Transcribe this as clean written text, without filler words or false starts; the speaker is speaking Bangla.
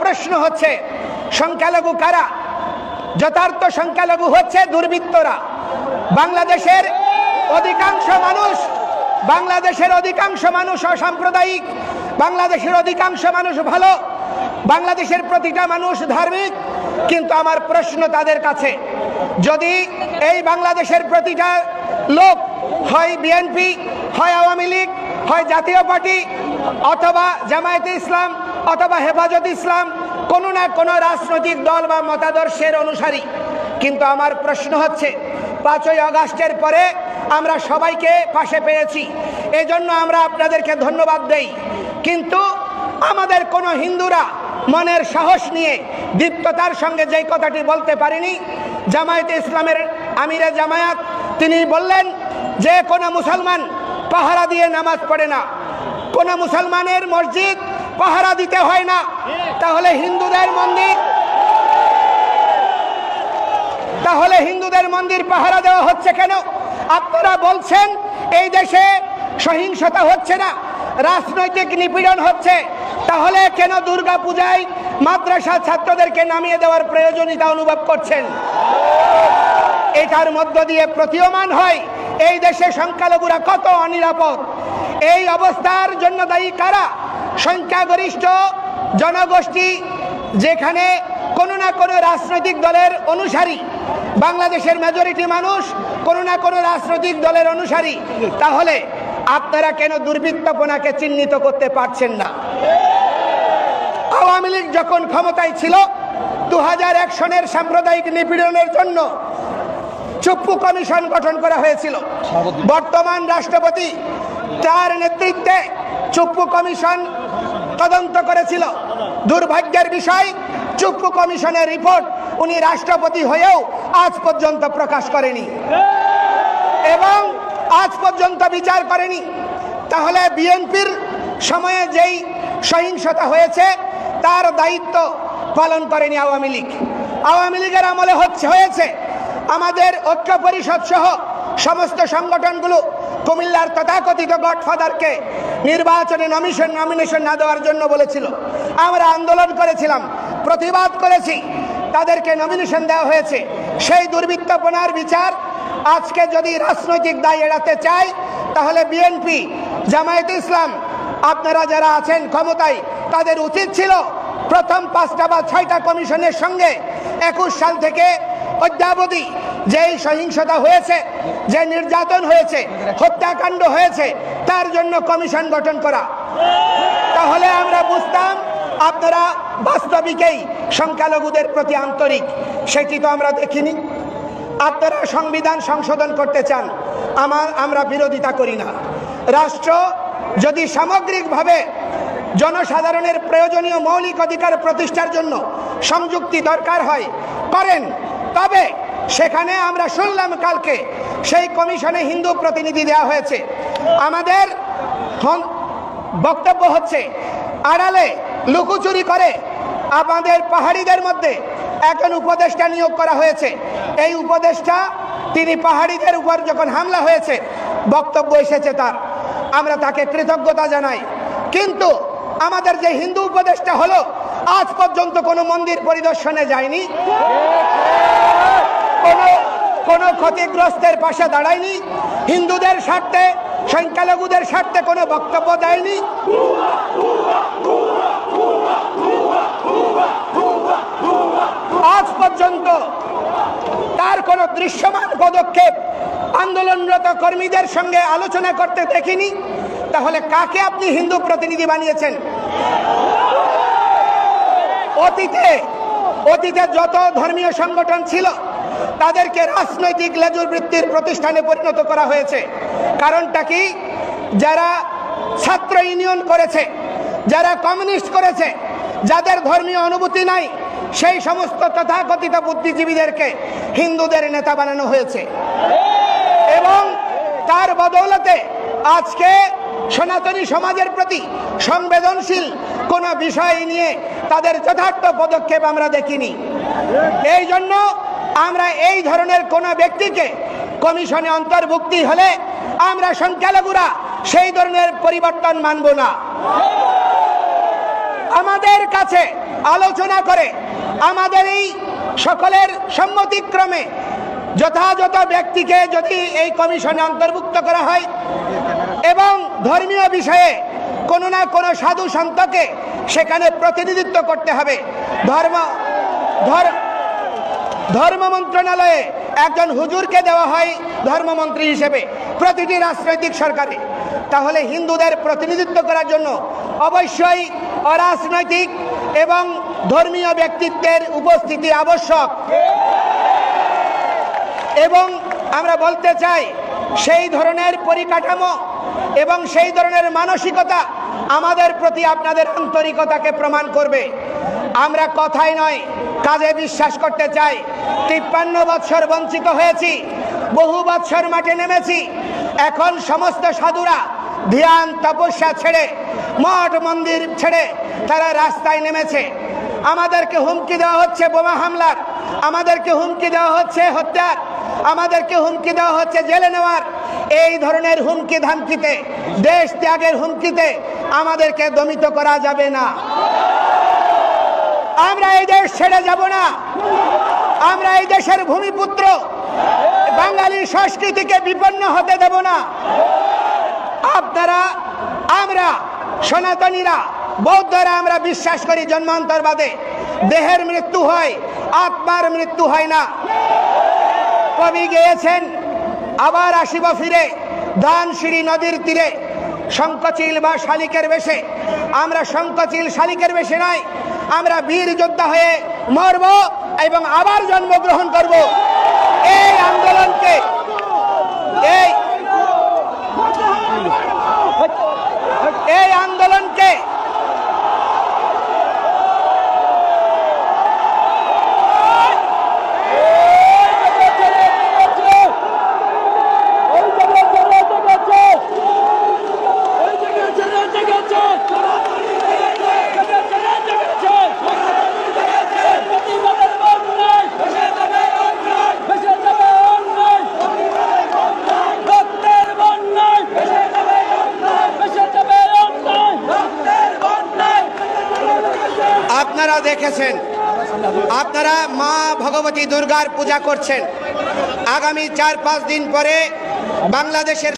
প্রশ্ন হচ্ছে, সংখ্যালঘু কারা? যথার্থ সংখ্যালঘু হচ্ছে দুর্বৃত্তরা। বাংলাদেশের অধিকাংশ মানুষ অসাম্প্রদায়িক, বাংলাদেশের অধিকাংশ মানুষ ভালো, বাংলাদেশের প্রতিটা মানুষ ধার্মিক। কিন্তু আমার প্রশ্ন তাদের কাছে, যদি এই বাংলাদেশের প্রতিটা লোক হয় বিএনপি, হয় আওয়ামী লীগ, হয় জাতীয় পার্টি, অথবা জামায়াতে ইসলাম, অথবা হেফাজতে ইসলাম, কোনো না কোনো রাজনৈতিক দল বা মতাদর্শের অনুসারী, কিন্তু আমার প্রশ্ন হচ্ছে 5ই আগস্টের পরে আমরা সবাইকে পাশে পেয়েছি, এজন্য আমরা আপনাদেরকে ধন্যবাদ দেই। কিন্তু আমাদের কোনো হিন্দুরা মনের সাহস নিয়ে দীপ্ততার সঙ্গে যেই কথাটি বলতে পারেনি, জামায়াতে ইসলামের আমিরে জামায়াত তিনি বললেন যে কোনো মুসলমান পাহারা দিয়ে নামাজ পড়ে না, কোনো মুসলমানের মসজিদ পাহারা দিতে হয় না, তাহলে হিন্দুদের মন্দির পাহারা দেওয়া হচ্ছে কেন? আপনারা বলছেন এই দেশে সহিংসতা হচ্ছে না, রাজনৈতিক নিপীড়ন হচ্ছে, তাহলে কেন দুর্গা পূজায় মাদ্রাসা ছাত্রদেরকে নামিয়ে দেওয়ার প্রয়োজনীয়তা অনুভব করছেন? এটার মধ্য দিয়ে প্রতীয়মান হয় এই দেশে সংখ্যালঘুরা কত অনিরাপদ। এই অবস্থার জন্য দায়ী কারা? সংখ্যাগরিষ্ঠ জনগোষ্ঠী, যেখানে কোনো না কোনো রাজনৈতিক দলের অনুসারী, বাংলাদেশের মেজরিটি মানুষ কোনো না কোনো রাজনৈতিক দলের অনুসারী, তাহলে আপনারা কেন দুর্বৃত্তপনাকে চিহ্নিত করতে পারছেন না? আওয়ামী লীগ যখন ক্ষমতায় ছিল 2001 সনের সাম্প্রদায়িক নিপীড়নের জন্য চুপ্পু কমিশন গঠন করা হয়েছিল। বর্তমান রাষ্ট্রপতি তার নেতৃত্বে চুপ্পু কমিশন তদন্ত করেছিল। দুর্ভাগ্যের বিষয়, চুপ্পু কমিশনের রিপোর্ট উনি রাষ্ট্রপতি হয়েও আজ পর্যন্ত প্রকাশ করেনি এবং আজ পর্যন্ত বিচার করেনি। তাহলে বিএনপির সময়ে যেই সহিংসতা হয়েছে তার দায়িত্ব পালন করেনি আওয়ামী লীগ। আওয়ামী লীগের আমলে হয়েছে। আমাদের ঐক্য পরিষদ সহ সমস্ত সংগঠনগুলো কুমিল্লার তথাকথিত গডফাদারকে নির্বাচনে নমিনেশন না দেওয়ার জন্য বলেছিল। আমরা আন্দোলন করেছিলাম, প্রতিবাদ করেছি, তাদেরকে নমিনেশন দেওয়া হয়েছে। সেই দুর্বৃত্তপনার বিচার আজকে যদি রাজনৈতিক দায় এড়াতে চায়, তাহলে বিএনপি, জামায়াতে ইসলাম, আপনারা যারা আছেন ক্ষমতায়, তাদের উচিত ছিল প্রথম 5টা বা 6টা কমিশনের সঙ্গে 21 সাল থেকে অদ্যাবধি যেই সহিংসতা হয়েছে, যে নির্যাতন হয়েছে, হত্যাকাণ্ড হয়েছে, তার জন্য কমিশন গঠন করা। তাহলে আমরা বুঝতাম আপনারা বাস্তবিকেই সংখ্যালঘুদের প্রতি আন্তরিক। সেটি তো আমরা দেখিনি। আপনারা সংবিধান সংশোধন করতে চান, আমরা বিরোধিতা করি না। রাষ্ট্র যদি সামগ্রিকভাবে জনসাধারণের প্রয়োজনীয় মৌলিক অধিকার প্রতিষ্ঠার জন্য সংযুক্তি দরকার হয় করেন, তবে সেখানে আমরা শুনলাম কালকে সেই কমিশনে হিন্দু প্রতিনিধি দেওয়া হয়েছে। আমাদের বক্তব্য হচ্ছে আড়ালে লুকোচুরি করে আমাদের পাহাড়িদের মধ্যে একজন উপদেষ্টা নিয়োগ করা হয়েছে। এই উপদেষ্টা তিনি পাহাড়িদের উপর যখন হামলা হয়েছে বক্তব্য এসেছে তার, আমরা তাকে কৃতজ্ঞতা জানাই। কিন্তু আমাদের যে হিন্দু উপদেষ্টা হলো, আজ পর্যন্ত কোনো মন্দির পরিদর্শনে যায়নি, কোনো ক্ষতিগ্রস্তের পাশে দাঁড়ায়নি, হিন্দুদের স্বার্থে, সংখ্যালঘুদের স্বার্থে কোনো বক্তব্য দেয়নি। আজ পর্যন্ত তার কোনো দৃশ্যমান পদক্ষেপ আন্দোলনরত কর্মীদের সঙ্গে আলোচনা করতে দেখিনি। তাহলে কাকে আপনি হিন্দু প্রতিনিধি বানিয়েছেন? অতীতে যত ধর্মীয় সংগঠন ছিল তাদেরকে রাজনৈতিক লেজুর বৃত্তির প্রতিষ্ঠানে পরিণত করা হয়েছে। কারণটা কি? যারা ছাত্র ইউনিয়ন করেছে, যারা কমিউনিস্ট করেছে, যাদের ধর্মীয় অনুভূতি নাই, সেই সমস্ত তথাকথিত বুদ্ধিজীবীদেরকে হিন্দুদের নেতা বানানো হয়েছে এবং তার বদৌলতে আজকে সনাতনী সমাজের প্রতি সংবেদনশীল কোন বিষয় নিয়ে তাদের যথার্থ পদক্ষেপ আমরা দেখিনি। এই জন্য আমরা এই ধরনের কোন ব্যক্তিকে কমিশনে অন্তর্ভুক্তি হলে আমরা সংখ্যালঘুরা সেই ধরনের পরিবর্তন মানব না। আমাদের কাছে আলোচনা করে আমাদের এই সকলের সম্মতিক্রমে যথাযথ ব্যক্তিকে যদি এই কমিশনে অন্তর্ভুক্ত করা হয় এবং ধর্মীয় বিষয়ে কোনো না কোনো সাধু সন্তকে সেখানে প্রতিনিধিত্ব করতে হবে। ধর্ম মন্ত্রণালয়ে একজন হুজুরকে দেওয়া হয় ধর্মমন্ত্রী হিসেবে প্রতিটি রাজনৈতিক সরকারে। তাহলে হিন্দুদের প্রতিনিধিত্ব করার জন্য অবশ্যই অরাজনৈতিক এবং ধর্মীয় ব্যক্তিত্বের উপস্থিতি আবশ্যক। এবং আমরা বলতে চাই সেই ধরনের পরিকাঠামো এবং সেই ধরনের মানসিকতা আমাদের প্রতি আপনাদের আন্তরিকতাকে প্রমাণ করবে। আমরা কথাই নয় কাজে বিশ্বাস করতে চাই। 53 বৎসর বঞ্চিত হয়েছি, বহু বৎসর মাঠে নেমেছি। এখন সমস্ত সাধুরা ধ্যান তপস্যা ছেড়ে, মঠ মন্দির ছেড়ে তারা রাস্তায় নেমেছে। আমাদেরকে হুমকি দেওয়া হচ্ছে বোমা হামলার, আমাদেরকে হুমকি দেওয়া হচ্ছে হত্যার, আমাদেরকে হুমকি দেওয়া হচ্ছে জেলে নেওয়ার। এই ধরনের হুমকি ধামকিতে, দেশ ত্যাগের হুমকিতে আমাদেরকে দমিত করা যাবে না। আমরা এই দেশ ছেড়ে যাব না। আমরা এই দেশের ভূমিপুত্র, বাঙালি সংস্কৃতিকে বিপন্ন হতে দেব না। আপনারা, আমরা সনাতনীরা, বৌদ্ধরা আমরা বিশ্বাস করি জন্মান্তরবাদে। দেহের মৃত্যু হয়, আত্মার মৃত্যু হয় না। কবি গেয়েছেন, আবার আসিব ফিরে দানশিরি নদীর তীরে, শঙ্খচিল বা শালিকের বেশে। আমরা শঙ্খচিল শালিকের বেশে নয়, আমরা বীর যোদ্ধা হয়ে মরব এবং আবার জন্মগ্রহণ করব। এই আন্দোলনকে, এই আন্দোলনকে আপনারা দেখেছেন, আপনারা মা ভগবতী দুর্গার পূজা করছেন। আগামী 4-5 দিন পরে বাংলাদেশের